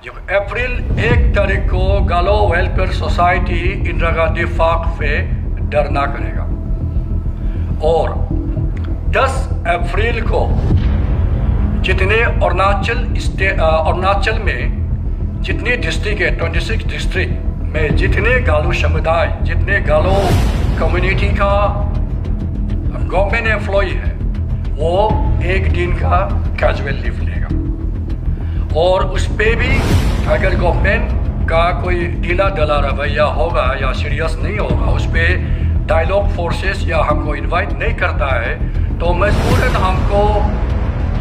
जो अप्रैल 1 तारीख को गालो welfare society Indira Gandhi park पे धरना करेगा और 10 अप्रैल को जितने अरुणाचल में जितनी डिस्ट्रिक्ट है 26 डिस्ट्रिक्ट में जितने गालो समुदाय जितने गालो कम्युनिटी का गवर्नमेंट एम्प्लॉय है वो एक दिन का कैजुअल लीव लेगा और उस पर भी अगर गवर्नमेंट का कोई ढीला ढाला रवैया होगा या सीरियस नहीं होगा, उस पर डायलॉग फोर्सेस या हमको इनवाइट नहीं करता है तो मजबूरन हमको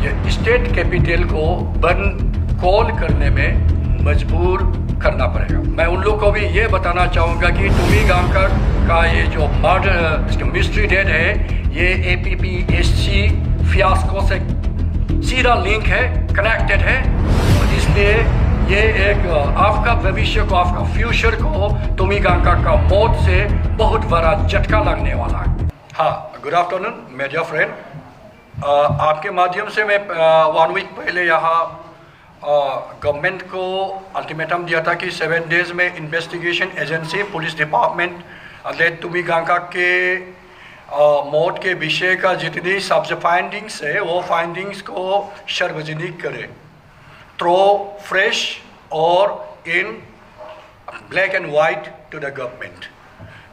ये स्टेट कैपिटल को बंद कॉल करने में मजबूर करना पड़ेगा। मैं उन लोगों को भी ये बताना चाहूँगा कि तुमी गांका का ये जो मर्डर मिस्ट्री डेट है ये APPSC फियास्को से सीधा लिंक है, कनेक्टेड है और इसलिए ये एक आपका भविष्य को, आपका फ्यूचर को तुमी गांका का मौत से बहुत बड़ा झटका लगने वाला है। हाँ, गुड आफ्टरनून मीडिया फ्रेंड, आपके माध्यम से मैं 1 वीक पहले यहाँ गवर्नमेंट को अल्टीमेटम दिया था कि 7 डेज में इन्वेस्टिगेशन एजेंसी पुलिस डिपार्टमेंट तुमी गांका के मौत के विषय का जितनी सब फाइंडिंग्स है वो फाइंडिंग्स को सार्वजनिक करे थ्रो फ्रेश और in black and white to the government.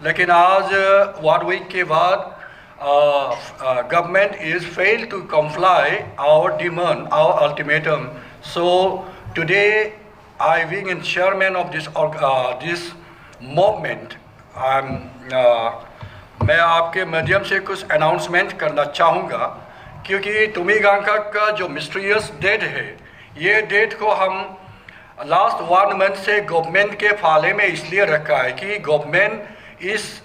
लेकिन आज 1 वीक के बाद government is failed to comply our demand, our ultimatum. So today, I being chairman of this movement, मैं आपके माध्यम से कुछ अनाउंसमेंट करना चाहूँगा क्योंकि तुमी गांका का जो मिस्टीरियस डेट है ये डेट को हम लास्ट 1 मंथ से गवर्नमेंट के फाले में इसलिए रखा है कि गवर्नमेंट इस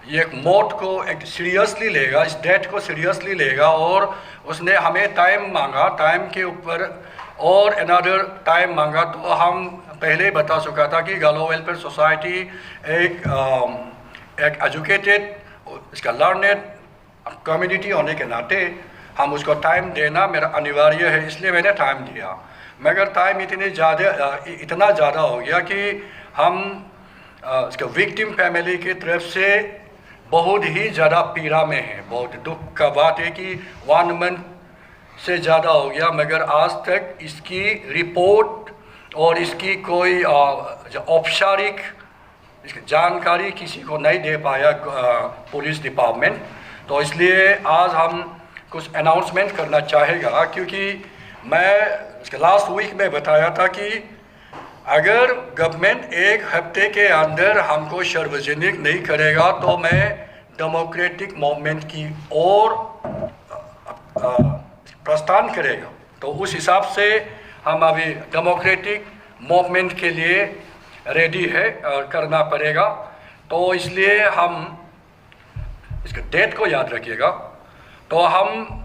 ये मौत को एक सीरियसली लेगा, इस डेट को सीरियसली लेगा और उसने हमें टाइम मांगा, टाइम के ऊपर और अनदर टाइम मांगा। तो हम पहले बता चुका था कि गालो वेलफेयर सोसाइटी एक एजुकेटेड, इसका लर्नेड कम्युनिटी होने के नाते हम उसको टाइम देना मेरा अनिवार्य है, इसलिए मैंने टाइम दिया। मगर टाइम इतना ज़्यादा हो गया कि हम इसका विक्टिम फैमिली की तरफ से बहुत ही ज़्यादा पीड़ा में है। बहुत दुख का बात है कि 1 मंथ से ज़्यादा हो गया मगर आज तक इसकी रिपोर्ट और इसकी कोई औपचारिक जानकारी किसी को नहीं दे पाया पुलिस डिपार्टमेंट। तो इसलिए आज हम कुछ अनाउंसमेंट करना चाहेगा क्योंकि मैं लास्ट वीक में बताया था कि अगर गवर्नमेंट 1 हफ्ते के अंदर हमको सार्वजनिक नहीं करेगा तो मैं डेमोक्रेटिक मूवमेंट की ओर प्रस्थान करेगा। तो उस हिसाब से हम अभी डेमोक्रेटिक मूवमेंट के लिए रेडी है और करना पड़ेगा। तो इसलिए हम इसके डेट को याद रखिएगा। तो हम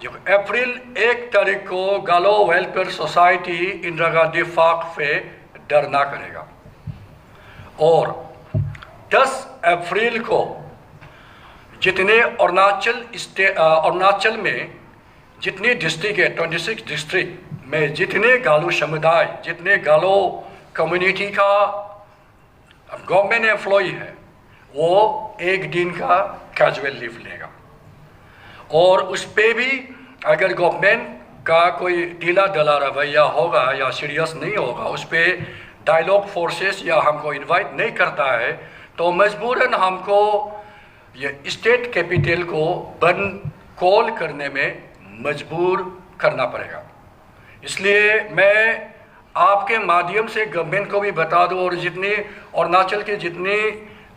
जो अप्रैल 1 तारीख को गालो welfare society Indira Gandhi park पे धरना करेगा और 10 अप्रैल को जितने अरुणाचल में जितनी डिस्ट्रिक्ट है 26 डिस्ट्रिक्ट में जितने गालो समुदाय जितने गालो कम्युनिटी का गवर्नमेंट एम्प्लॉय है वो एक दिन का कैजुअल लीव लेगा और उस पर भी अगर गवर्नमेंट का कोई ढीला ढाला रवैया होगा या सीरियस नहीं होगा, उस पर डायलॉग फोर्सेस या हमको इनवाइट नहीं करता है तो मजबूरन हमको ये स्टेट कैपिटल को बंद कॉल करने में मजबूर करना पड़ेगा। इसलिए मैं आपके माध्यम से गवर्नमेंट को भी बता दूं और जितने अरुणाचल के जितने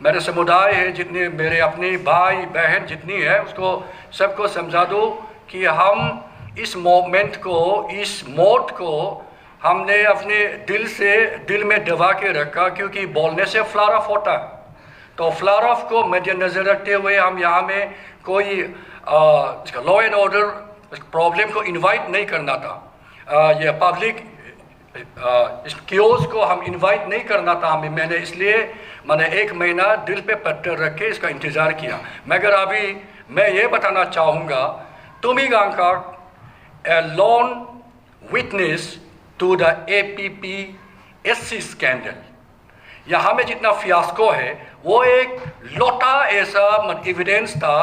मेरे समुदाय है, जितने मेरे अपने भाई बहन जितनी है, उसको सबको समझा दो कि हम इस मूवमेंट को, इस मौत को हमने अपने दिल में दबा के रखा, क्योंकि बोलने से फ्लावर ऑफ होता है। तो फ्लावर ऑफ को मद्देनजर रखते हुए हम यहाँ में कोई लॉ एंड ऑर्डर प्रॉब्लम को इनवाइट नहीं करना था, ये पब्लिक इस क्योस को हम इनवाइट नहीं करना था मैंने, इसलिए मैंने 1 महीना दिल पे पत्थर रख के इसका इंतज़ार किया। मगर अभी मैं ये बताना चाहूँगा, तुमी गांका a lone witness to the APP SC scandal, यहाँ में जितना फियास्को है वो एक लोटा ऐसा एविडेंस था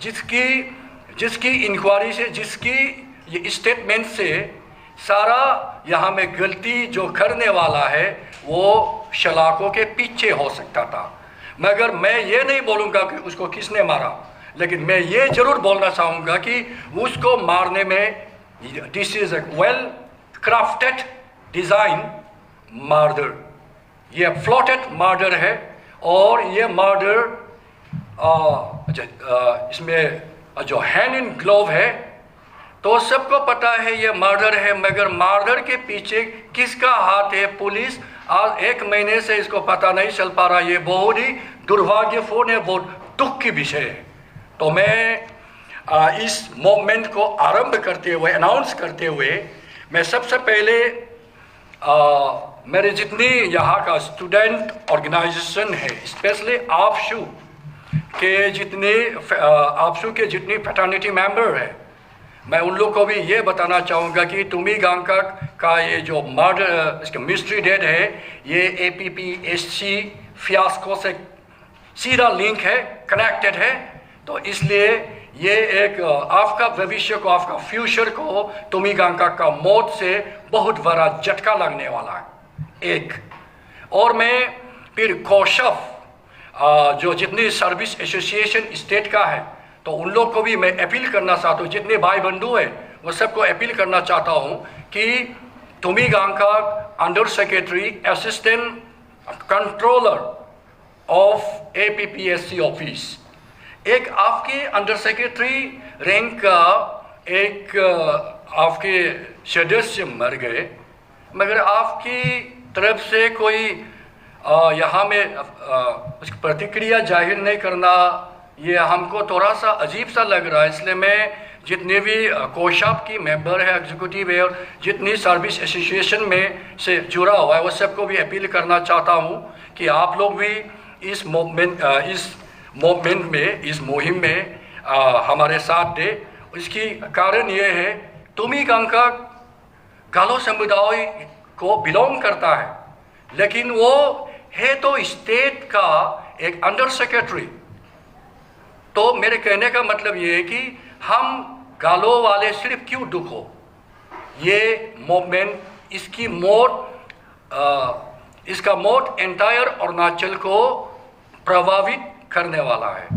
जिसकी इंक्वायरी से, जिसकी ये स्टेटमेंट से सारा यहाँ में गलती जो करने वाला है वो शलाकों के पीछे हो सकता था। मगर मैं ये नहीं बोलूँगा कि उसको किसने मारा, लेकिन मैं ये जरूर बोलना चाहूँगा कि उसको मारने में this is a well crafted design murder, ये प्लॉटेड मर्डर है। और ये मर्डर इसमें जो हैंड इन ग्लोव है तो सबको पता है ये मर्डर है, मगर मर्डर के पीछे किसका हाथ है पुलिस आज 1 महीने से इसको पता नहीं चल पा रहा। ये बहुत ही दुर्भाग्यपूर्ण है, बहुत दुख की विषय है। तो मैं इस मूवमेंट को आरंभ करते हुए, अनाउंस करते हुए, मैं सबसे पहले मेरे जितनी यहाँ का स्टूडेंट ऑर्गेनाइजेशन है, स्पेशली आपशू के जितनी फ्रेटर्निटी मेंबर है, मैं उन लोग को भी ये बताना चाहूँगा कि तुमी गांगकाक का ये जो मर्डर, इसका मिस्ट्री डेट है, ये APPSC फियास्को से सीधा लिंक है, कनेक्टेड है। तो इसलिए ये एक आपका भविष्य को, आपका फ्यूचर को तुमी गांगकाक का मौत से बहुत बड़ा झटका लगने वाला है एक। और मैं फिर कोशफ जो जितनी सर्विस एसोसिएशन स्टेट का है, तो उन लोग को भी मैं अपील करना चाहता हूँ, जितने भाई बंधु हैं वो सबको अपील करना चाहता हूँ कि Tumi Gangkak under secretary assistant controller of APPSC office, एक आपके अंडर सेक्रेटरी रैंक का एक आपके सदस्य मर गए, मगर आपकी तरफ से कोई यहाँ में उसकी प्रतिक्रिया जाहिर नहीं करना, ये हमको थोड़ा सा अजीब सा लग रहा है। इसलिए मैं जितने भी कोशाप की मेंबर है, एग्जीक्यूटिव है, और जितनी सर्विस एसोसिएशन में से जुड़ा हुआ है, वो सबको भी अपील करना चाहता हूँ कि आप लोग भी इस मूवमेंट में, इस मुहिम में हमारे साथ दे। इसकी कारण ये है, तुमी गांगकाक गालो समुदाय को बिलोंग करता है, लेकिन वो है तो स्टेट का एक अंडर सेक्रेटरी। तो मेरे कहने का मतलब ये है कि हम गालो वाले सिर्फ क्यों दुख हो, ये मूवमेंट, इसका मौत एंटायर अरुणाचल को प्रभावित करने वाला है,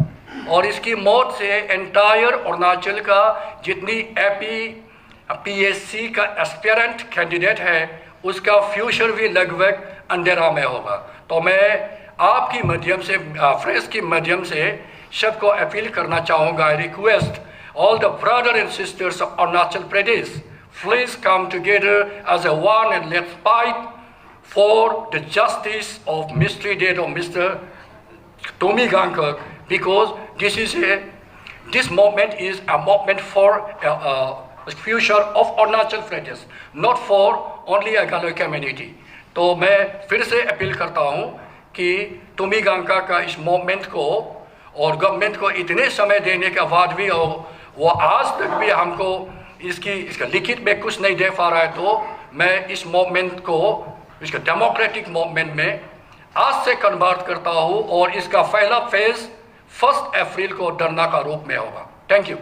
और इसकी मौत से एंटायर अरुणाचल का जितनी APPSC का एस्पिरेंट कैंडिडेट है उसका फ्यूचर भी लगभग अंधेरा में होगा। तो मैं आपकी माध्यम से, प्रेस की माध्यम से सबको अपील करना चाहूँगा, I request all the brothers and sisters of Arunachal Pradesh, please come together as a one and let's fight for the justice of mystery death of Mr. Tumy Gankak, because this movement is a movement for the future of Arunachal Pradesh, not for only a Galo community. तो मैं फिर से appeal करता हूँ कि तुमी गांगकाक का इस movement को और गवर्नमेंट को इतने समय देने के बाद भी वो आज तक भी हमको इसका लिखित में कुछ नहीं दे पा रहा है, तो मैं इस मूवमेंट को, इसका डेमोक्रेटिक मूवमेंट में आज से कन्वर्ट करता हूँ, और इसका पहला फेज 1 अप्रैल को धरना का रूप में होगा। Thank you.